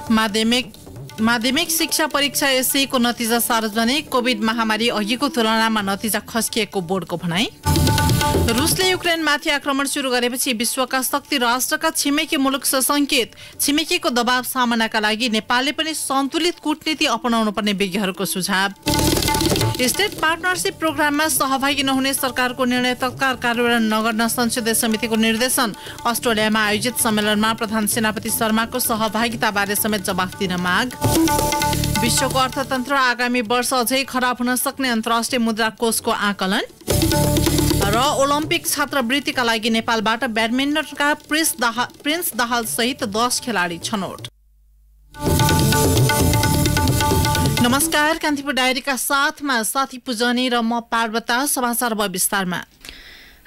माध्यमिक शिक्षा परीक्षा एसई को नतिजा सार्वजनिक। कोभिड महामारी अघिको तुलनामा नतिजा खस्किएको बोर्डको भनाई। रुसले युक्रेनमाथि आक्रमण सुरु गरेपछि विश्वका शक्ति राष्ट्रका छिमेकी मुलुकसँग संकेत। छिमेकीको दबाव सामनाका लागि नेपालले पनि सन्तुलित कूटनीति अपनाउनु पर्ने विज्ञहरूको सुझाव। स्टेट पार्टनरशिप प्रोग्राममा सहभागी नहुने सरकारको निर्णय तत्काल कार्यान्वयन नगर्न संसदीय समितिको निर्देशन। अस्ट्रेलियामा आयोजित सम्मेलनमा प्रधान सेनापति शर्माको सहभागिताबारे समेत जवाफ दिन माग। विश्वको अर्थतन्त्र आगामी वर्ष अझै खराब हुन सक्ने अन्तर्राष्ट्रिय मुद्रा कोषको आकलन। र ओलम्पिक छात्रवृत्तिका लागि नेपालबाट ब्याडमिन्टनका प्रिन्स दाहाल सहित 10 खेलाडी छनौट। नमस्कार, कान्तिपुर डायरीका साथमा साथी पूजनी र म पार्वता। समाचार विस्तारमा।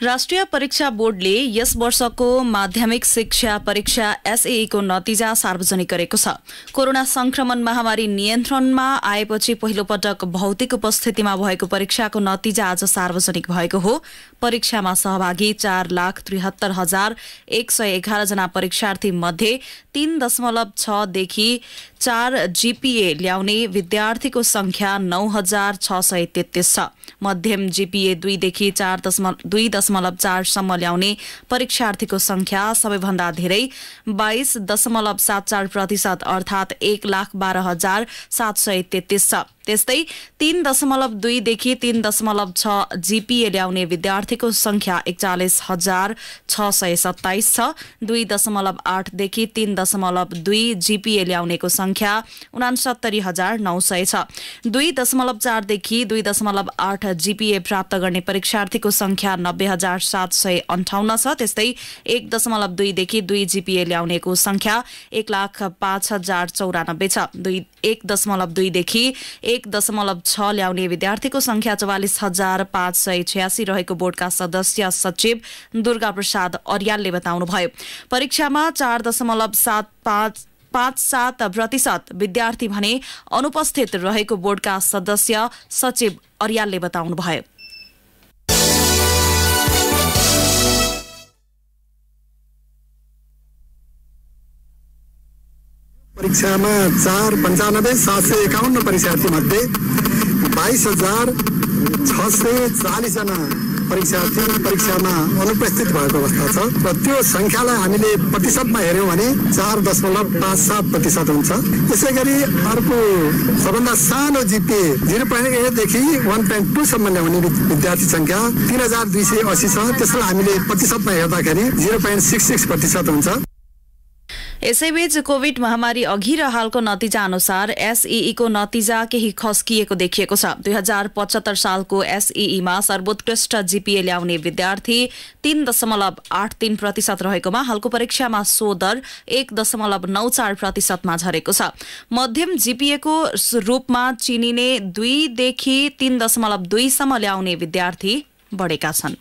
राष्ट्रिय परीक्षा बोर्डले यस वर्षको माध्यमिक शिक्षा परीक्षा एसएई को नतिजा सार्वजनिक गरेको छ। कोरोना संक्रमण महामारी नियन्त्रणमा आएपछि पहिलो पटक भौतिक उपस्थितिमा भएको परीक्षाको नतिजा आज सार्वजनिक भएको हो। परीक्षामा सहभागी 4,73,111 जना परीक्षार्थी मध्ये 3.6 देखि 4 जीपीए ल्याउने विद्यार्थीको संख्या 9,633 छ। मध्यम जीपीए 2 देखि 2.4 सम्म ल्याउने परीक्षार्थीको संख्या सबैभन्दा धेरै 22.74% अर्थात 1,12,733 छ। त्यस्तै 3.2 देखि 3.6 जीपीए ल्याउने विद्यार्थीको संख्या 41,627 छ। 2.8 देखि 3.2 जीपीए ल्याउनेको संख्या 69,900 छ। 2.4 देखि 2.8 जीपीए प्राप्त गर्ने परीक्षार्थीको संख्या 90,758 छ। त्यस्तै 1.2 देखि 2 जीपीए ल्याउनेको संख्या 1,05,094 छ। 1.2 देखि 1.6 ल्याउने विद्यार्थीको संख्या 44,586 रहेको बोर्डका सदस्य सचिव दुर्गा प्रसाद अर्यालले बताउनुभयो। परीक्षामा 4.57% विद्यार्थी भने अनुपस्थित रहेको बोर्डका सदस्य सचिव अर्यालले बताउनुभयो। परीक्षामा 4,95,751 परीक्षार्थी मध्ये 22,640 जना परीक्षार्थी परीक्षामा अनुपस्थित भएको अवस्था छ र त्यो संख्यालाई हामीले प्रतिशतमा हेर्यौं भने 4.57% हुन्छ। त्यसैगरी अर्को सबभन्दा सानो जीपीए 0.8 देखि 1.2 सम्म ल्याउने विद्यार्थी संख्या 3,280 छ। त्यसलाई हामीले प्रतिशतमा हेर्दाखेरि 0.66% हुन्छ। यसैबीच कोभिड महामारी अघि र हालको नतिजा अनुसार एसईई को नतिजा केही खस्किएको देखिएको छ। 2075 सालको एसईईमा सर्वोत्कृष्ट जीपीए ल्याउने विद्यार्थी 3.83% रहेकोमा हालको परीक्षामा सो दर 1.94% मा झरेको छ। मध्यम जीपीए को रूपमा चिनिने 2 देखि 3.2 सम्म ल्याउने विद्यार्थी बढेका छन्।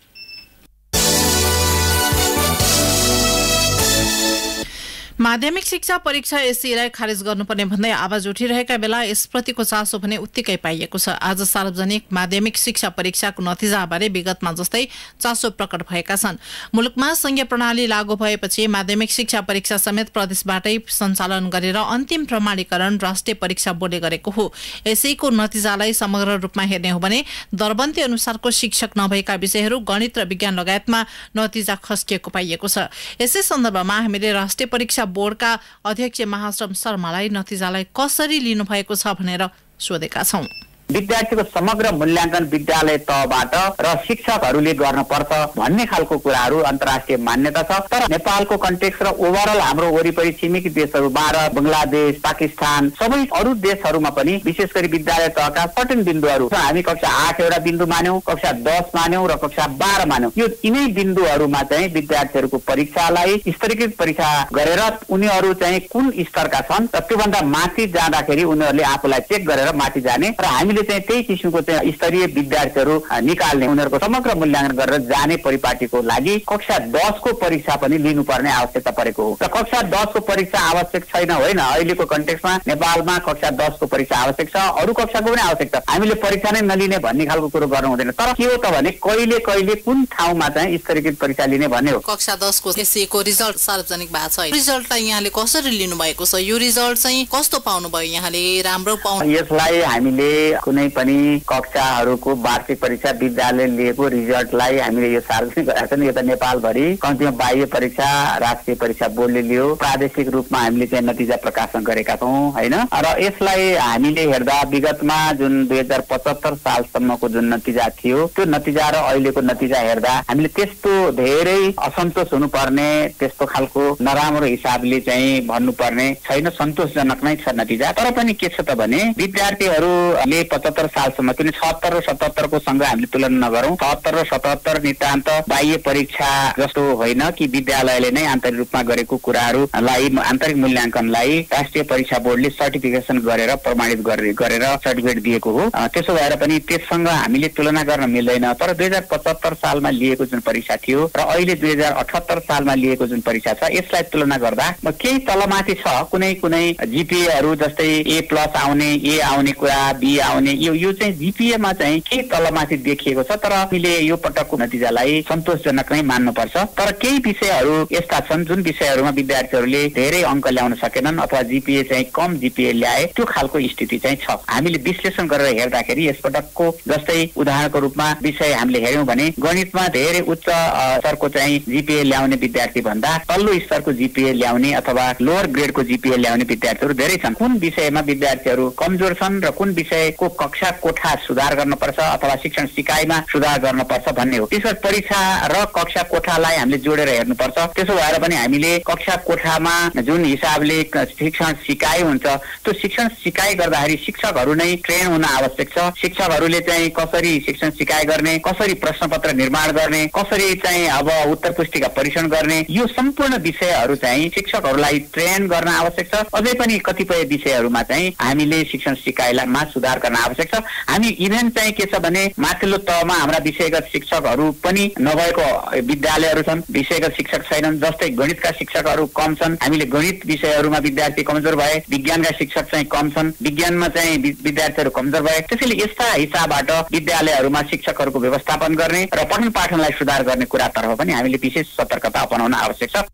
माध्यमिक शिक्षा परीक्षा एसईलाई खारेज गर्नुपर्ने भन्दै आवाज उठिरहेका बेला यसप्रतिको चासो भने उत्तिकै पाइएको छ। आज सार्वजनिक माध्यमिक शिक्षा परीक्षाको नतिजाबारे विगतमा जस्तै चासो प्रकट भएका छन्। मुलुकमा संघीय प्रणाली लागू भएपछि माध्यमिक शिक्षा परीक्षा समेत प्रदेशबाटै सञ्चालन गरेर अन्तिम प्रमाणीकरण राष्ट्रिय परीक्षा बोर्डले गरेको हो। एसईको नतिजालाई समग्र रूपमा हेर्ने हो भने दरबन्दी अनुसारको शिक्षक नभएका विषयहरू गणित र विज्ञान लगायतमा नतिजा खस्किएको पाइएको छ। यसै सन्दर्भमा हामीले राष्ट्रिय परीक्षा बोर्डका अध्यक्ष महाश्रम शर्मालाई नतिजालाई कसरी लिनुभएको छ भनेर सोधेका छौं। विद्यार्थीको समग्र मूल्याङ्कन विद्यालय तहबाट र शिक्षकहरूले गर्नुपर्छ भन्ने खालको कुराहरू अन्तर्राष्ट्रिय मान्यता छ। तर नेपालको कन्टेक्स्ट र ओभरअल हाम्रो वरिपरि छिमेकी देशहरू भारत, बंगलादेश, पाकिस्तान सबै अरू देशहरूमा पनि विशेष गरी विद्यालय तहका सर्टेन बिन्दुहरू हामी कक्षा 8 एउटा बिन्दु मान्यौं, कक्षा 10 मान्यौं र कक्षा 12 मान्यौं। यो तीनै बिन्दुहरूमा चाहिँ विद्यार्थीहरूको परीक्षालाई स्तरीकृत परीक्षा गरेर उनीहरू चाहिँ कुन स्तरका छन् र त्योभन्दा माथि जाँदाखेरि उनीहरूले आफूलाई चेक गरेर माथि जाने र हामीले हामीले चाहिँ त्यही किसिमको चाहिँ स्तरीय विद्यार्थीहरू निकाल्ने, उनीहरूको समग्र मूल्याङ्कन गरेर जाने परिपाटीको लागि कक्षा 10 को परीक्षा पनि लिनुपर्ने आवश्यकता परेको हो। र कक्षा 10 को परीक्षा आवश्यक छैन होइन, अहिलेको कन्टेक्स्टमा नेपालमा कक्षा 10 को परीक्षा आवश्यक छ, अरू कक्षाको पनि आवश्यक छ, हामीले परीक्षा नै नलिने भन्ने खालको कुरो गर्नु हुँदैन। तर के हो त भने कहिले कहिले कुन ठाउँमा चाहिँ स्तरीकृत परीक्षा लिने भन्ने हो। कक्षा 10 को एससीको रिजल्ट सार्वजनिक भएको छ, रिजल्टलाई यहाँले कसरी लिनु भएको छ? यो रिजल्ट चाहिँ कस्तो पाउनु भयो यहाँले? राम्रो पाउनु? यसलाई हामीले कुनै पनि कक्षाहरूको वार्षिक परीक्षा विद्यालय लिएको रिजल्टलाई हामीले यो सार्वजनिक गरेका छौँ। यो त नेपालभरि कम्तीमा बाह्य परीक्षा राष्ट्रिय परीक्षा बोर्डले लियो, प्रादेशिक रूपमा हामीले चाहिँ नतिजा प्रकाशन गरेका छौँ होइन। र यसलाई हामीले हेर्दा विगतमा जुन 2075 सालसम्मको जुन नतिजा थियो त्यो नतिजा र अहिलेको नतिजा हेर्दा हामीले त्यस्तो धेरै असन्तोष हुनुपर्ने, त्यस्तो खालको नराम्रो हिसाबले चाहिँ भन्नुपर्ने छैन, सन्तोषजनक नै छ नतिजा। तर पनि के छ त भने विद्यार्थीहरूले 75 सालसम्म किन 76 र 77 को सँग हामीले तुलना नगरौँ। 76 र 77 नितान्त बाह्य परीक्षा जस्तो होइन कि विद्यालयले नै आन्तरिक रूपमा गरेको कुराहरूलाई आन्तरिक मूल्याङ्कनलाई राष्ट्रिय परीक्षा बोर्डले सर्टिफिकेसन गरेर प्रमाणित गरेर सर्टिफिकेट दिएको हो। त्यसो भएर पनि त्यससँग हामीले तुलना गर्न मिल्दैन। तर 2075 सालमा लिएको जुन परीक्षा थियो र अहिले 2078 सालमा लिएको जुन परीक्षा छ यसलाई तुलना गर्दा केही तलमाथि छ। कुनै जिपिएहरू जस्तै A+ आउने, A आउने कुरा, B आउने, यो चाहिँ जिपिएमा चाहिँ केही तलमाथि देखिएको छ। तर हामीले यो पटकको नतिजालाई सन्तोषजनक नै मान्नुपर्छ। तर केही विषयहरू यस्ता छन् जुन विषयहरूमा विद्यार्थीहरूले धेरै अङ्क ल्याउन सकेनन् अथवा जिपिए चाहिँ कम जिपिए ल्याए, त्यो खालको स्थिति चाहिँ छ। हामीले विश्लेषण गरेर हेर्दाखेरि यसपटकको जस्तै उदाहरणको रूपमा विषय हामीले हेर्यौँ भने गणितमा धेरै उच्च स्तरको चाहिँ जिपिए ल्याउने विद्यार्थी भन्दा तल्लो स्तरको जिपिए ल्याउने अथवा लोअर ग्रेडको जिपिए ल्याउने विद्यार्थीहरू धेरै छन्। कुन विषयमा विद्यार्थीहरू कमजोर छन् र कुन विषयको कक्षा कोठा सुधार गर्नुपर्छ अथवा शिक्षण सिकाइमा सुधार गर्नुपर्छ भन्ने हो। त्यसपछि परीक्षा र कक्षा कोठालाई हामीले जोडेर हेर्नुपर्छ। त्यसो भएर पनि हामीले कक्षा कोठामा जुन हिसाबले शिक्षण सिकाइ हुन्छ त्यो शिक्षण सिकाइ गर्दाखेरि शिक्षकहरू नै ट्रेन हुन आवश्यक छ। शिक्षकहरूले चाहिँ कसरी शिक्षण सिकाइ गर्ने, कसरी प्रश्नपत्र निर्माण गर्ने, कसरी चाहिँ अब उत्तर पुस्तिका परीक्षण गर्ने, यो सम्पूर्ण विषयहरू चाहिँ शिक्षकहरूलाई ट्रेन गर्न आवश्यक छ। अझै पनि कतिपय विषयहरूमा चाहिँ हामीले शिक्षण सिकाइमा सुधार गर्न आवश्यक छ। हामी इभेन चाहिँ के छ भने माथिल्लो तहमा हाम्रा विषयगत शिक्षकहरू पनि नभएको विद्यालयहरू छन्, विषयगत शिक्षक छैनन्। जस्तै गणितका शिक्षकहरू कम छन्, हामीले गणित विषयहरूमा विद्यार्थी कमजोर भए, विज्ञानका शिक्षक चाहिँ कम छन्, विज्ञानमा चाहिँ विद्यार्थीहरू कमजोर भए। त्यसैले यस्ता हिसाबबाट विद्यालयहरूमा शिक्षकहरूको व्यवस्थापन गर्ने र पठन पाठनलाई सुधार गर्ने कुरातर्फ पनि हामीले विशेष सतर्कता अपनाउन आवश्यक छ।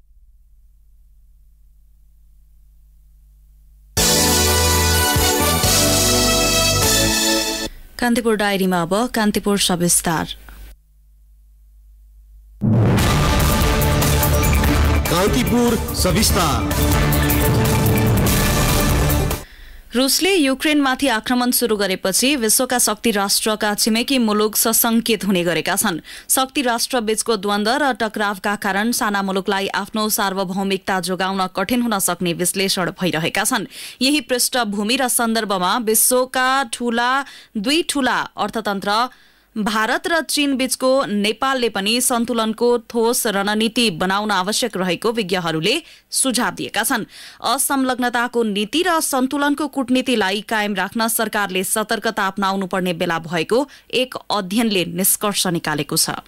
कान्तिपुर डायरीमा अब कान्तिपुर सविस्तार। कान्तिपुर सविस्तार। रुसले युक्रेनमाथि आक्रमण शुरू गरेपछि विश्वका शक्ति राष्ट्रका छिमेकी मुलुक सशंकित हुने गरेका छन्। शक्ति राष्ट्र बीचको द्वन्द्व र टकरावका कारण साना मुलुकलाई आफ्नो सार्वभौमिकता जोगाउन कठिन हुन सक्ने विश्लेषण भइरहेका छन्। यही पृष्ठभूमि र सन्दर्भमा विश्वका दुई ठूला अर्थतन्त्र भारत र चीन बीचको नेपालले पनि सन्तुलनको ठोस रणनीति बनाउन आवश्यक रहेको विज्ञहरूले सुझाव दिएका छन्। असंलग्नताको नीति र सन्तुलनको कूटनीतिलाई कायम राख्न सरकारले सतर्कता अपनाउनुपर्ने बेला भएको एक अध्ययनले निष्कर्ष निकालेको छ।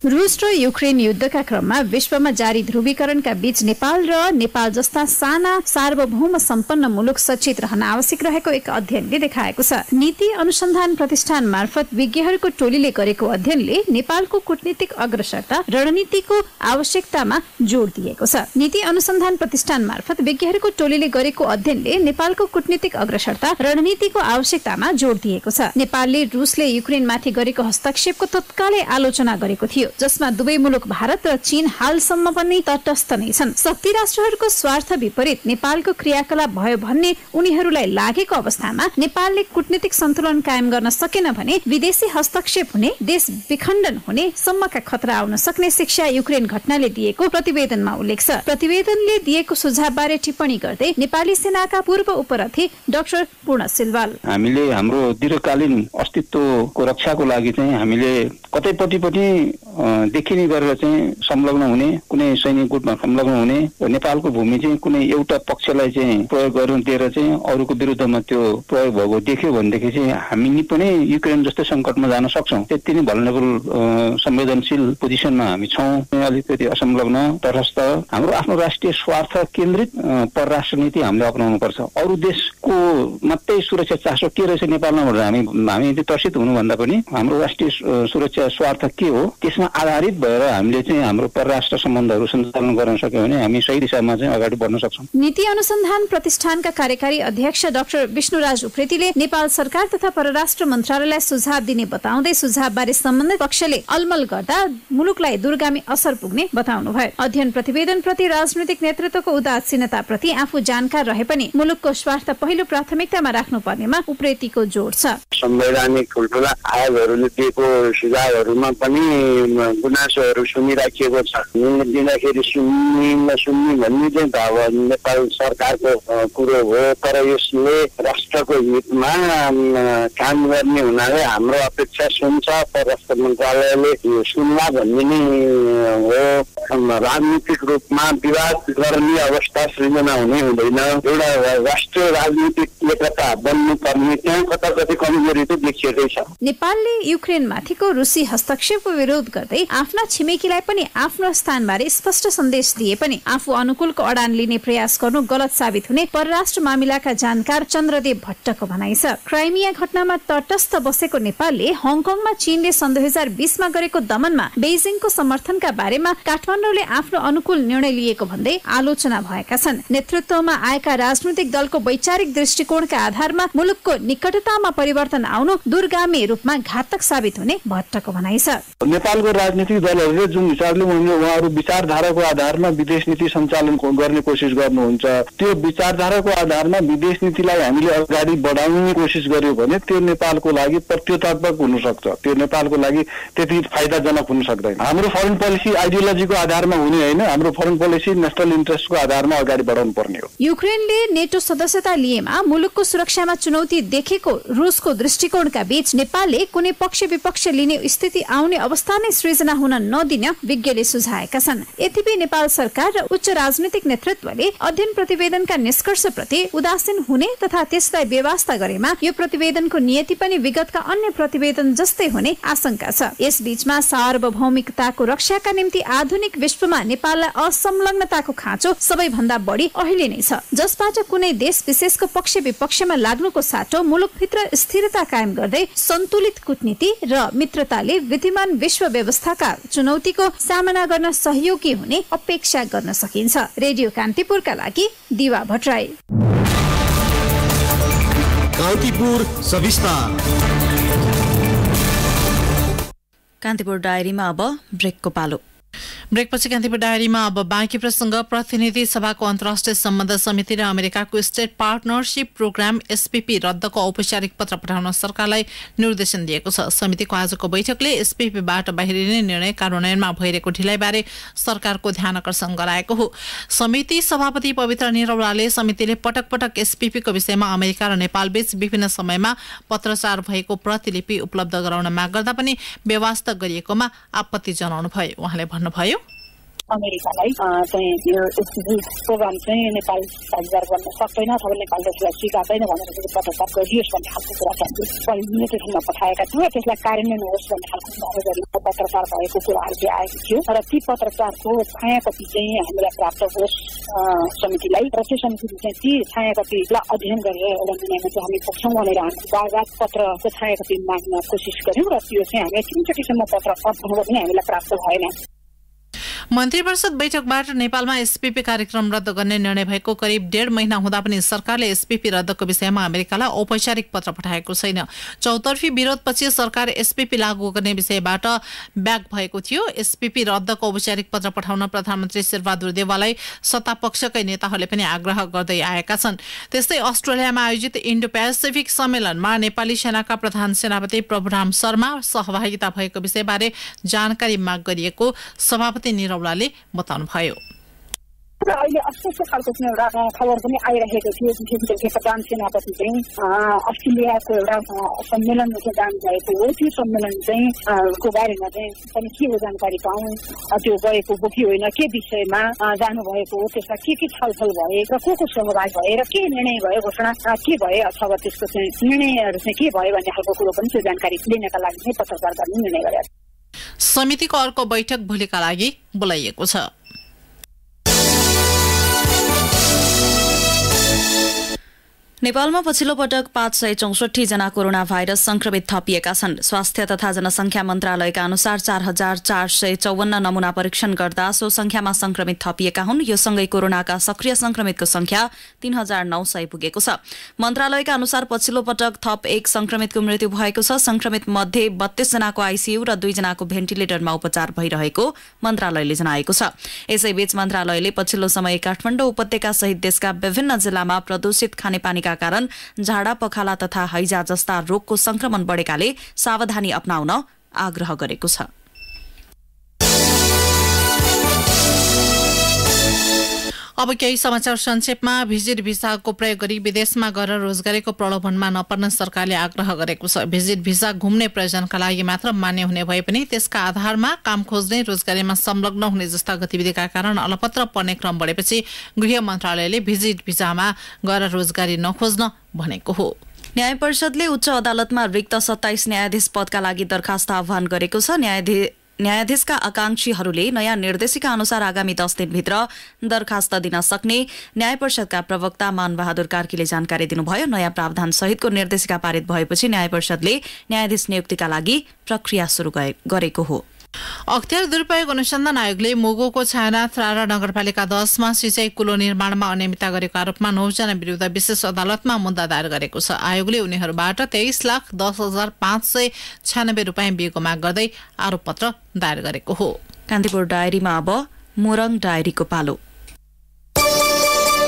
रूस र युक्रेन युद्धका क्रममा विश्वमा जारी ध्रुवीकरणका बीच नेपाल र नेपाल जस्ता साना सार्वभौम सम्पन्न मुलुक सचेत रहन आवश्यक रहेको एक अध्ययनले देखाएको छ। नीति अनुसन्धान प्रतिष्ठान मार्फत विज्ञहरूको टोलीले गरेको अध्ययनले नेपालको कूटनीतिक अग्रसरता रणनीतिको आवश्यकतामा जोड दिएको छ। नीति अनुसन्धान प्रतिष्ठान मार्फत विज्ञहरूको टोलीले गरेको अध्ययनले नेपालको कूटनीतिक अग्रसरता रणनीतिको आवश्यकतामा जोड दिएको छ। नेपालले रूसले युक्रेनमाथि गरेको हस्तक्षेपको तत्कालै आलोचना गरेको थियो, जसमा दुवै मुलुक भारत र चीन हालसम्म पनि तटस्थ नै छन्। शक्ति राष्ट्रहरूको स्वार्थ विपरीत नेपालको क्रियाकलाप भयो भन्ने उनीहरूलाई लागेको अवस्थामा नेपालले कूटनीतिक सन्तुलन कायम गर्न सकेन भने विदेशी हस्तक्षेप हुने, देश विखण्डन हुने सम्मका खतरा आउन सक्ने शिक्षा युक्रेन घटनाले दिएको प्रतिवेदनमा उल्लेख छ। प्रतिवेदनले दिएको सुझावबारे टिप्पणी गर्दै नेपाली सेनाका पूर्व उपरथी डाक्टर पूर्ण सिलवाल, हामीले हाम्रो दीर्घकालीन अस्तित्वको रक्षाको लागि चाहिँ हामीले कतैपट्टि देखिने गरेर चाहिँ संलग्न हुने, कुनै सैनिक गुटमा संलग्न हुने, नेपालको भूमि चाहिँ कुनै एउटा पक्षलाई चाहिँ प्रयोग गर्नु दिएर चाहिँ अरूको विरुद्धमा त्यो प्रयोग भएको देख्यो भनेदेखि चाहिँ हामी पनि युक्रेन जस्तै सङ्कटमा जान सक्छौँ। त्यति नै भल्नेबल संवेदनशील पोजिसनमा हामी छौँ। अलिकति असंलग्न, तटस्थ, हाम्रो आफ्नो राष्ट्रिय स्वार्थ केन्द्रित परराष्ट्र नीति हामीले अपनाउनु पर्छ। अरू देशको मात्रै सुरक्षा चासो के रहेछ नेपालमा भनेर हामी तर्सित हुनुभन्दा पनि हाम्रो राष्ट्रिय सुरक्षा स्वार्थ के हो त्यसमा आधारित भएर हामीले चाहिँ हाम्रो परराष्ट्र सम्बन्धहरू सञ्चालन गर्न सक्यौँ भने हामी सही दिशामा चाहिँ अगाडि बढ्न सक्छौँ। नीति अनुसन्धान प्रतिष्ठानका कार्यकारी अध्यक्ष डाक्टर विष्णुराज उप्रेतीले नेपाल सरकार तथा परराष्ट्र मन्त्रालयलाई सुझाव दिने बताउँदै सुझावबारे सम्बन्धित पक्षले अलमल गर्दा मुलुकलाई दूरगामी असर पुग्ने बताउनुभयो। अध्ययन प्रतिवेदनप्रति राजनैतिक नेतृत्वको उदासीनताप्रति आफू जानकार रहे पनि मुलुकको स्वार्थ पहिलो प्राथमिकतामा राख्नुपर्नेमा उप्रेतीको जोड छ। संवैधानिक ठुल्ठुला आयोगहरूले दिएको सुझावहरूमा पनि गुनासोहरू सुनिराखिएको छ। दिँदाखेरि सुन्ने भन्ने चाहिँ अब नेपाल सरकारको कुरो हो, तर यसले राष्ट्रको हितमा काम गर्ने हुनाले हाम्रो अपेक्षा सुन्छ। परराष्ट्र मन्त्रालयले सुन्ला भन्ने नै हो। राजनीतिक रूपमा विवाद गर्ने अवस्था सृजना हुने हुँदैन। एउटा राष्ट्रिय राजनीतिक एकता बन्नुपर्ने त्यहाँ कता कति कमजोरी चाहिँ देखिएकै छ। नेपालले युक्रेनमाथिको रुसी हस्तक्षेपको विरोध गर्दै आफ्ना छिमेकीलाई पनि आफ्नो स्थानबारे स्पष्ट सन्देश दिए पनि आफू अनुकूलको अडान लिने प्रयास गर्नु गलत साबित हुने परराष्ट्र मामिलाका जानकार चन्द्रदेव भट्टको भनाइ छ। क्राइमिया घटनामा तटस्थ बसेको नेपालले हङकङमा चीनले सन् 2020 मा गरेको दमनमा बेजिङको समर्थनका बारेमा काठमाडौँले आफ्नो अनुकूल निर्णय लिएको भन्दै आलोचना भएका छन्। नेतृत्वमा आएका राजनैतिक दलको वैचारिक दृष्टिकोणका आधारमा मुलुकको निकटतामा परिवर्तन आउनु दूरगामी रूपमा घातक साबित हुने भट्टको भनाइ छ। नेपालको राजनीतिक दलहरूले जुन हिसाबले उहाँहरू विचारधाराको आधारमा विदेश नीति सञ्चालन गर्ने कोसिस गर्नुहुन्छ, त्यो विचारधाराको आधारमा विदेश नीतिलाई हामीले अगाडि बढाउने कोसिस गर्यो भने त्यो नेपालको लागि प्रत्युत्पादक हुन सक्छ। त्यो नेपालको लागि त्यति फाइदाजनक हुन सक्दैन। हाम्रो फरेन पोलिसी आइडियोलोजीको आधारमा हुने होइन, हाम्रो फरेन पोलिसी नेसनल इन्ट्रेस्टको आधारमा अगाडि बढाउनु पर्ने हो। युक्रेनले नेटो सदस्यता लिएमा मुलुकको सुरक्षामा चुनौती देखेको रुसको दृष्टिकोणका बीच नेपालले कुनै पक्ष विपक्ष लिने स्थिति आउने अवस्था नै सृजना हुन नदिन विज्ञले सुझाएका छन्। यद्यपि नेपाल सरकार र उच्च राजनीतिक नेतृत्वले अध्ययन प्रतिवेदनका निष्कर्षप्रति उदासीन हुने तथा त्यसलाई बेवास्ता गरेमा यो प्रतिवेदनको नियति पनि विगतका अन्य प्रतिवेदन जस्तै हुने आशंका छ। यसबीचमा सार्वभौमिकताको रक्षाका निम्ति आधुनिक विश्वमा नेपाललाई असंलग्नताको खाँचो सबैभन्दा बढी अहिले नै छ, जसबाट कुनै देश विशेषको पक्ष विपक्षमा लाग्नुको साटो मुलुकभित्र स्थिरता कायम गर्दै सन्तुलित कूटनीति र मित्रताले विद्यमान विश्व व्यवस्थाका चुनौतीको सामना गर्न सहयोगी हुने अपेक्षा गर्न सकिन्छ। रेडियो कान्तिपुरका लागि दिवा भट्टराई। कान्तिपुर सविस्तार। कान्तिपुर डायरीमा अब ब्रेकको पालो। ब्रेकपछि कान्तिपुर डायरीमा अब बाँकी प्रसंग। प्रतिनिधि सभाको अन्तर्राष्ट्रिय सम्बन्ध समिति र अमेरिकाको स्टेट पार्टनरशिप प्रोग्राम एसपीपी रद्दको औपचारिक पत्र पठाउन सरकारलाई निर्देशन दिएको छ। समितिको आजको बैठकले एसपीपीबाट बाहिरिने निर्णय कार्यान्वयनमा भइरहेको ढिलाइबारे सरकारको ध्यान आकर्षण गराएको हो। समिति सभापति पवित्र निरौलाले समितिले पटक पटक एसपीपीको विषयमा अमेरिका र नेपालबीच विभिन्न समयमा पत्रचार भएको प्रतिलिपि उपलब्ध गराउन माग गर्दा पनि बेवास्ता गरिएकोमा आपत्ति जनाउनु भयो। उहाँले भन्नुभयो, अमेरिकालाई चाहिँ यो एसपीपी प्रोग्राम चाहिँ नेपाल भागीदार बन्न सक्दैन अथवा नेपाल त्यसलाई स्वीकार्दैन भनेर चाहिँ पत्रचार गरियोस् भन्ने खालको कुरा चाहिँ नेतृत्वमा पठाएका थिए। त्यसलाई कार्यान्वयन होस् भन्ने खालको गरी पत्रचार भएको कुराहरू चाहिँ आएको थियो र ती पत्रचारको छाया कपी चाहिँ हामीलाई प्राप्त होस् समितिलाई र त्यो समितिले चाहिँ ती छाया कपीलाई अध्ययन गरेर एउटा निर्णयमा चाहिँ हामी पुग्छौँ भनेर हामी कागज पत्रको छाया कपी माग्न कोसिस गर्यौँ र त्यो चाहिँ हामीले 3 चोटिसम्म पत्र पठाउँदा पनि हामीलाई प्राप्त भएन। मन्त्री परिषद बैठकबाट नेपालमा एसपीपी कार्यक्रम रद्द गर्ने निर्णय भएको करिब 1.5 महिना हुँदा पनि सरकारले एसपीपी रद्दको विषयमा अमेरिकालाई औपचारिक पत्र पठाएको छैन। चौतर्फी विरोधपछि सरकार एसपीपी लागू गर्ने विषयबाट ब्याक भएको थियो। एसपीपी रद्दको औपचारिक पत्र पठाउन प्रधानमन्त्री शेरबहादुर देउवालाई सत्तापक्षकै नेताहरूले पनि आग्रह गर्दै आएका छन्। त्यस्तै अस्ट्रेलियामा आयोजित इन्डो पेसिफिक सम्मेलनमा नेपाली सेनाका प्रधान सेनापति प्रभुराम शर्मा सहभागिता भएको विषयबारे जानकारी माग गरिएको सभापति निरौलाले बताउनुभयो। र अहिले अस्वस्थ खालको चाहिँ एउटा खबर पनि आइरहेको थियो जुन चाहिँ प्रधान सेनापति चाहिँ अस्ट्रेलियाको एउटा सम्मेलनमा चाहिँ जानु भएको हो। त्यो सम्मेलन चाहिँ को बारेमा चाहिँ पनि के हो जानकारी पाऊँ, त्यो गएको हो कि होइन, के विषयमा जानुभएको हो, त्यसमा के छलफल भए र को सहभाग भए र के निर्णय भयो, घोषणा के भए अथवा त्यसको चाहिँ निर्णयहरू चाहिँ के भयो भन्ने खालको कुरो पनि त्यो जानकारी लिनका लागि चाहिँ पत्रकारहरूले निर्णय गरेका छन्। समितिको अर्को बैठक भोलिका लागि बोलाइएको छ। नेपालमा पछिल्लो पटक 564 जना कोरोना भाइरस संक्रमित थपिएका छन्। स्वास्थ्य तथा जनसंख्या मन्त्रालयका अनुसार 4454 नमूना परीक्षण गर्दा सो संख्यामा संक्रमित थपिएका हुन्। यो सँगै कोरोनाका सक्रिय संक्रमितको संख्या 3900 पुगेको छ। मन्त्रालयका अनुसार पछिल्लो पटक थप 1 संक्रमितको मृत्यु भएको छ। संक्रमित मध्ये 32 जनाको आईसीयू र 2 जनाको भेन्टिलेटरमा उपचार भइरहेको मन्त्रालयले जनाएको छ। यसैबीच मन्त्रालयले पछिल्लो समय काठमाडौँ उपत्यका सहित देशका विभिन्न जिल्लामा प्रदूषित खानेपानीका कारण झाडा पखाला तथा हैजा जस्ता रोगको संक्रमण बढेकाले सावधानी अपनाउन आग्रह गरेको छ। अब केही समाचार संक्षेपमा। भिजिट भिसाको प्रयोग गरी विदेशमा गएर रोजगारीको प्रलोभनमा नपर्न सरकारले आग्रह गरेको छ। भिजिट भिसा घुम्ने प्रयोजनका लागि मात्र मान्य हुने भए पनि त्यसका आधारमा काम खोज्ने, रोजगारीमा संलग्न हुने जस्ता गतिविधिका कारण अलपत्र पर्ने क्रम बढेपछि गृह मन्त्रालयले भिजिट भिसामा गएर रोजगारी नखोज्न भनेको हो। न्याय परिषदले उच्च अदालतमा रिक्त 27 न्यायाधीश पदका लागि दरखास्त आह्वान गरेको छ। न्यायाधीशका आकांक्षीहरूले नयाँ निर्देशिका अनुसार आगामी 10 दिनभित्र दरखास्त दिन सक्ने न्याय परिषदका प्रवक्ता मानबहादुर कार्कीले जानकारी दिनुभयो। नयाँ प्रावधान सहितको निर्देशिका पारित भएपछि न्याय परिषदले न्यायाधीश नियुक्तिका लागि प्रक्रिया सुरु गरेको हो। अख्तियार दुरुपयोग अनुसन्धान आयोगले मोगोको छायानाथ रारा नगरपालिका 10 मा सिंचाई कुलो निर्माणमा अनियमितता गरेको आरोपमा 9 जना विरुद्ध विशेष अदालतमा मुद्दा दायर गरेको छ। आयोगले उनीहरूबाट 23,10,596 रुपियाँ बियोको माग गर्दै आरोपपत्र दायर गरेको हो। कान्तिपुर डायरीमा अब मोरङ डायरीको पालो।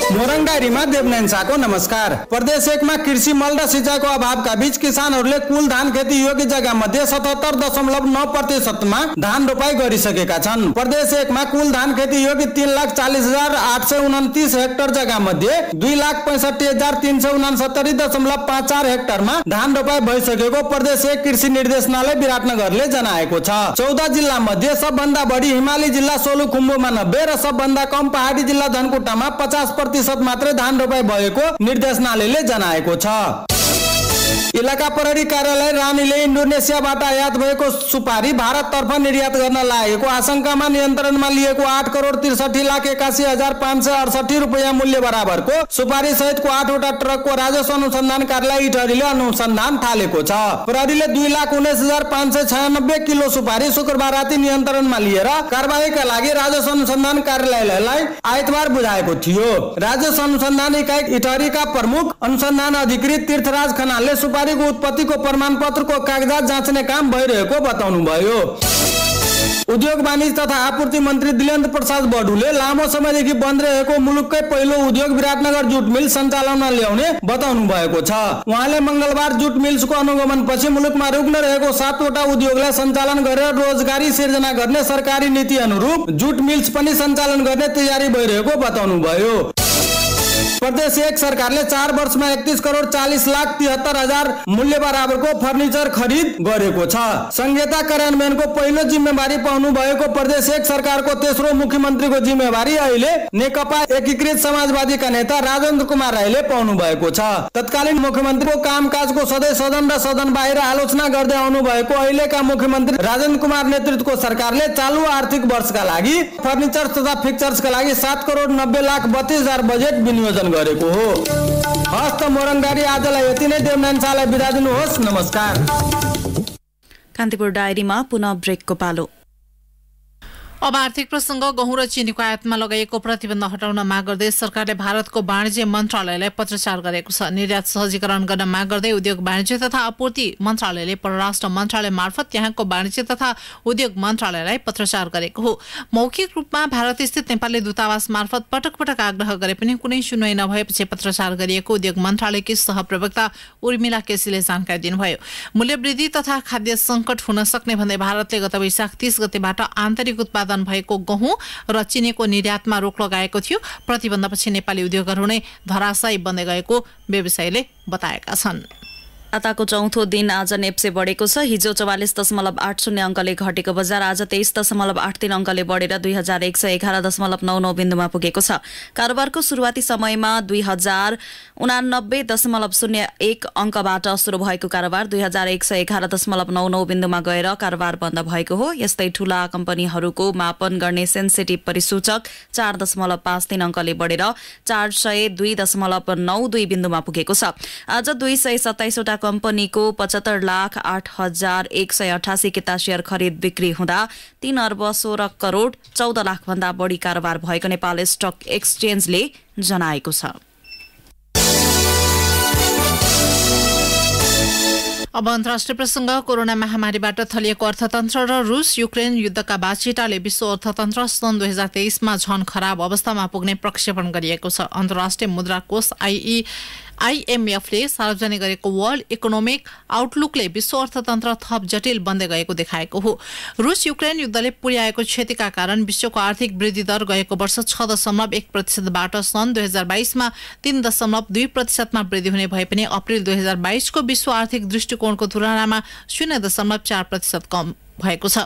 मोरङ डायरीमा देवनयन शाहको नमस्कार। प्रदेश 1 मा कृषि मल र सिंचाइको अभावका बीच किसानहरूले कुल धान खेती योग्य जग्गा मध्ये 77.9% मा धान रोपाई गरिसकेका छन्। प्रदेश 1 मा कुल धान खेती योग्य 3,40,829 हेक्टर जग्गा मध्ये 2,65,369.54 हेक्टरमा धान रोपाई भइसकेको प्रदेश 1 कृषि निर्देशनालय विराटनगरले जनाएको छ। 14 जिल्ला मध्ये सबभन्दा बढी हिमाली जिल्ला सोलुखुम्बुमा 90 र सबभन्दा कम पहाडी जिल्ला धनकुटामा 50% मात्रै धान रोपाई भएको निर्देशनालयले जनाएको छ। इलाका प्रहरी कार्यालय रानीले इन्डोनेसियाबाट आयात भएको सुपारी भारततर्फ निर्यात गर्न लागेको आशंकामा नियन्त्रणमा लिएको 8,63,81,568 रुपियाँ मूल्य बराबरको सुपारी सहितको 8 वटा ट्रकको राजस्व अनुसन्धान कार्यालय इटहरीले अनुसन्धान थालेको छ। प्रहरीले 2,19,596 किलो सुपारी शुक्रबार राति नियन्त्रणमा लिएर कारबाहीका लागि राजस्व अनुसन्धान कार्यालयलाई आइतबार बुझाएको थियो। राजस्व अनुसन्धान इकाइ इटहरीका प्रमुख अनुसन्धान अधिकृत तीर्थराज खनालले सुपारीको उत्पत्तिको प्रमाणपत्रको कागजात जाँच्ने काम भइरहेको बताउनुभयो। उद्योग वाणिज्य तथा आपूर्ति मन्त्री दिलेन्द्र प्रसाद बडुले लामो समयदेखि बन्द रहेको मुलुककै पहिलो उद्योग विराटनगर जुट मिल सञ्चालनमा ल्याउने बताउनु भएको छ। उहाँले मंगलबार जुट मिल्सको अनुगमनपछि मुलुकमा रुग्न रहेको 7 वटा उद्योगलाई सञ्चालन गरेर रोजगारी सिर्जना गर्ने सरकारी नीति अनुरूप जुट मिल्स पनि सञ्चालन गर्ने तयारी भइरहेको बताउनुभयो। प्रदेश 1 सरकारले 4 वर्षमा 31,40,73,000 मूल्य बराबरको फर्निचर खरिद गरेको छ। संहिता कार्यान्वयनको पहिलो जिम्मेवारी पाउनु भएको प्रदेश 1 सरकारको तेस्रो मुख्यमन्त्रीको जिम्मेवारी अहिले नेकपा एकीकृत समाजवादीका नेता राजेन्द्र कुमार राईले पाउनु भएको छ। तत्कालीन मुख्यमन्त्रीको कामकाजको सधैँ सदन र सदन बाहिर आलोचना गर्दै आउनु भएको अहिलेका मुख्यमन्त्री राजेन्द्र कुमार नेतृत्वको सरकारले चालु आर्थिक वर्षका लागि फर्निचर तथा फिक्चर्सका लागि 7,90,32,000 बजेट विनियोजन गरेको हो। हस्त मोरङडारी आजलाई यति नै। देवनारायण शाहलाई बिदा दिनुहोस्। नमस्कार। कान्तिपुर डायरीमा पुनः ब्रेकको पालो। अब आर्थिक प्रसंग। गहुँ र चिनीको आयातमा लगाइएको प्रतिबन्ध हटाउन माग गर्दै सरकारले भारतको वाणिज्य मन्त्रालयलाई पत्रचार गरेको छ। निर्यात सहजीकरण गर्न माग गर्दै उद्योग वाणिज्य तथा आपूर्ति मन्त्रालयले परराष्ट्र मन्त्रालय मार्फत त्यहाँको वाणिज्य तथा उद्योग मन्त्रालयलाई पत्रचार गरेको हो। मौखिक रूपमा भारत स्थित नेपाली दूतावास मार्फत पटक पटक आग्रह गरे पनि कुनै सुनवाई नभएपछि पत्रचार गरिएको उद्योग मन्त्रालयकी सहप्रवक्ता उर्मिला केसीले जानकारी दिनुभयो। मूल्यवृद्धि तथा खाद्य संकट हुन सक्ने भन्दै भारतले गत वैशाख 30 गतेबाट आन्तरिक उत्पादन उत्पादन भएको गहुँ र चिनीको निर्यातमा रोक लगाएको थियो। प्रतिबन्धपछि नेपाली उद्योगहरू नै धराशायी बन्दै गएको व्यवसायीले बताएका छन्। आताको चौथो दिन आज नेप्से बढेको छ। हिजो 44.80 अङ्कले घटेको बजार आज 23.83 अङ्कले बढेर 2111.99 बिन्दुमा पुगेको छ। कारोबारको सुरुवाती समयमा 2089.01 अङ्कबाट सुरु भएको कारोबार 2111.99 बिन्दुमा गएर कारोबार बन्द भएको हो। यस्तै ठूला कम्पनीहरूको मापन गर्ने सेन्सिटिभ परिसूचक 4.53 अङ्कले बढेर 402.92 बिन्दुमा पुगेको छ। आज 227 वटा कम्पनीको 75,08,188 किता शेयर खरिद बिक्री हुँदा 3 अर्ब 16 करोड 14 लाख भन्दा बढी कारोबार भएको नेपाल स्टक एक्सचेन्जले जनाएको छ। अब अन्तर्राष्ट्रिय प्रसंग कोरोना महामारीबाट थलिएको अर्थतन्त्र र रूस युक्रेन युद्धका बाछिटाले विश्व अर्थतन्त्र सन् 2023 मा झन खराब अवस्थामा पुग्ने प्रक्षेपण गरिएको छ। अन्तर्राष्ट्रिय मुद्रा कोष IMFले सार्वजनिक गरेको वर्ल्ड इकोनोमिक आउटलुकले विश्व अर्थतन्त्र थप जटिल बन्दै गएको देखाएको हो। रूस युक्रेन युद्धले पुर्याएको क्षतिका कारण विश्वको आर्थिक वृद्धि दर गएको वर्ष 6.1% बाट सन् 2022 मा 3.2% मा वृद्धि हुने भए पनि अप्रिल 2022 को विश्व आर्थिक दृष्टिकोणको तुलनामा 0.4% कम भएको छ।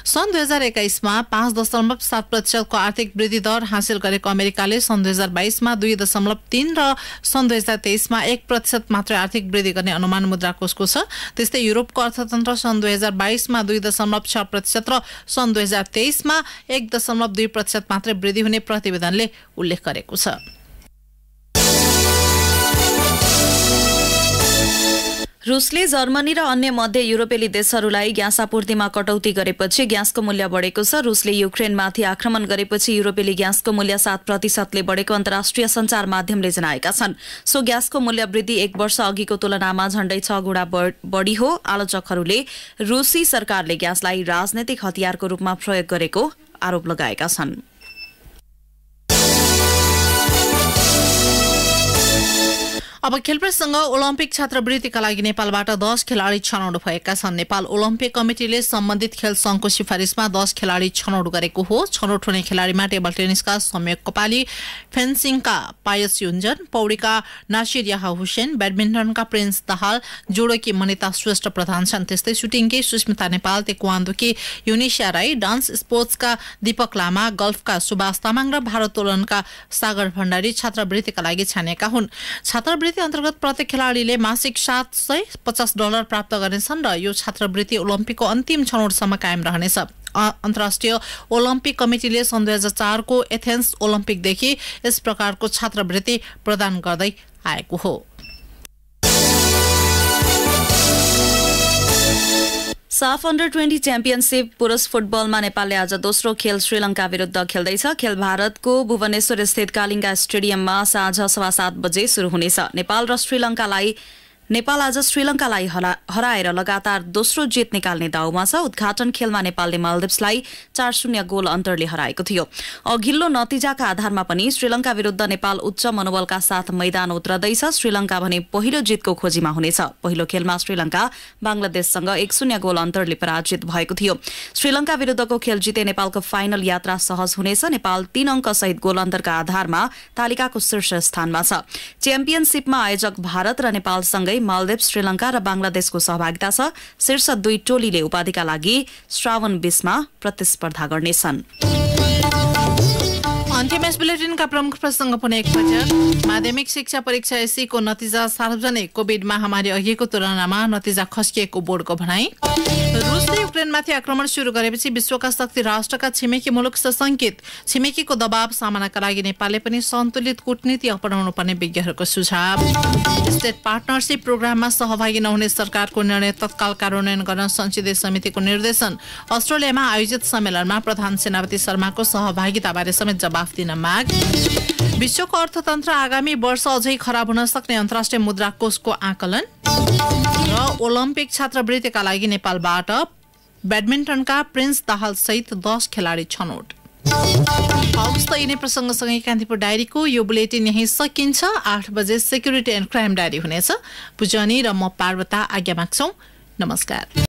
सन् 2021 मा 5.7% को आर्थिक वृद्धि दर हासिल गरेको अमेरिकाले सन् 2022 मा 2.3 र सन् 2023 मा 1% मात्र आर्थिक वृद्धि गर्ने अनुमान मुद्रा कोषको छ। त्यस्तै युरोपको अर्थतन्त्र सन् 2022 मा 2.6% र सन् 2023 मा 1.2% मात्र वृद्धि हुने प्रतिवेदनले उल्लेख गरेको छ। रूसले जर्मनी र अन्य मध्य युरोपेली देशहरूलाई ग्यास आपूर्तिमा कटौती गरेपछि ग्यासको मूल्य बढेको छ। रूसले युक्रेनमाथि आक्रमण गरेपछि युरोपेली ग्यासको मूल्य 7% बढेको अन्तर्राष्ट्रिय सञ्चार माध्यमले जनाएका छन्। सो ग्यासको मूल्य वृद्धि 1 वर्ष अघिको तुलनामा झण्डै 6 गुणा बढी हो। आलोचकहरूले रूसी सरकारले ग्यासलाई राजनैतिक हतियारको रूपमा प्रयोग गरेको आरोप लगाएका छन्। अब खेल प्रसंग ओलम्पिक छात्रवृत्तिका लागि नेपालबाट 10 खेलाडी छनौट भएका छन्। नेपाल ओलम्पिक कमिटिले सम्बन्धित खेल संघको सिफारिशमा 10 खेलाडी छनौट गरेको हो। छनौट हुने खेलाडीमा टेबल टेनिसका सम्यक कपाली, फेन्सिङका पायस युञ्जन, पौडीका नासिर याहा हुसेन, ब्याडमिन्टनका प्रिन्स दाहाल, जुडोकी मनिता श्रेष्ठ प्रधान छन्। त्यस्तै सुटिङकी सुस्मिता नेपाल, तेक्वान्दोकी युनिसिया राई, डान्स स्पोर्ट्सका दीपक लामा, गल्फका सुभाष तामाङ र भारोत्तोलनका सागर भण्डारी छात्रवृत्तिका लागि छानिएका हुन्। छात्रवृत्ति अन्तर्गत प्रत्येक खेलाडीले मासिक $750 प्राप्त गर्नेछन् र यो छात्रवृत्ति ओलम्पिकको अन्तिम छनौटसम्म कायम रहनेछ। अन्तर्राष्ट्रिय ओलम्पिक कमिटिले सन् 2004 को एथेन्स ओलम्पिकदेखि यस प्रकारको छात्रवृत्ति प्रदान गर्दै आएको हो। साफ अन्डर 20 च्याम्पियनशिप पुरुष फुटबलमा नेपालले आज दोस्रो खेल श्रीलङ्का विरुद्ध खेल्दैछ। खेल भारतको भुवनेश्वर स्थित कालिङ्गा स्टेडियममा साँझ 7:15 बजे शुरू हुनेछ। नेपाल आज श्रीलङ्कालाई हराएर लगातार दोस्रो जित निकाल्ने दाउमा छ। उद्घाटन खेलमा नेपालले मालदिप्सलाई 4-0 गोल अन्तरले हराएको थियो। अघिल्लो नतिजाका आधारमा पनि श्रीलङ्का विरुद्ध नेपाल उच्च मनोबलका साथ मैदान उत्रदैछ। श्रीलङ्का भने पहिलो जितको खोजीमा हुनेछ। पहिलो खेलमा श्रीलङ्का बंगलादेशसँग 1-0 गोल अन्तरले पराजित भएको थियो। श्रीलङ्का विरुद्धको खेल जिते नेपालको फाइनल यात्रा सहज हुनेछ। नेपाल 3 अङ्क सहित गोल अन्तरका आधारमा तालिकाको शीर्ष स्थानमा छ। च्याम्पियनशिपमा आयोजक भारत र नेपालसँगै मालदिप्स, श्रीलङ्का र बंगलादेशको सहभागिता छ। शीर्ष 2 टोलीले उपाधिका लागि श्रावण 20 मा प्रतिस्पर्धा गर्नेछन्। अन्तिम म्याच बुलेटिनका प्रमुख प्रसंग पुनः एकपटक। माध्यमिक शिक्षा परीक्षा एससी को नतिजा सार्वजनिक। कोभिड महामारी अघिको तुलनामा नतिजा खस्किएको बोर्डको भनाई। रुसले युक्रेनमाथि आक्रमण शुरू गरेपछि विश्वका शक्ति राष्ट्रका छिमेकी मुलुक सशंकित। छिमेकीको दबाव सामनाका लागि नेपालले पनि सन्तुलित कूटनीति अपनाउनु पर्ने विज्ञहरूको सुझाव। स्टेट पार्टनरशिप प्रोग्राममा सहभागी नहुने सरकारको निर्णय तत्काल कार्यान्वयन गर्न संसदीय समितिको निर्देशन। अस्ट्रेलियामा आयोजित सम्मेलनमा प्रधान सेनापति शर्माको सहभागिताबारे समेत जवाफ दिन माग। विश्वको अर्थतन्त्र आगामी वर्ष अझै खराब हुन सक्ने अन्तर्राष्ट्रिय मुद्रा कोषको आकलन र ओलम्पिक छात्रवृत्तिका लागि नेपालबाट ब्याडमिन्टनका प्रिन्स दाहाल सहित 10 खेलाडी छनौट। हवस् त यिनै प्रसङ्गसँगै कान्तिपुर डायरीको यो बुलेटिन यही सकिन्छ। 8 बजे सेक्युरिटी एन्ड क्राइम डायरी हुनेछ। पुजनी र म पार्वता आज्ञा माग्छौं। नमस्कार।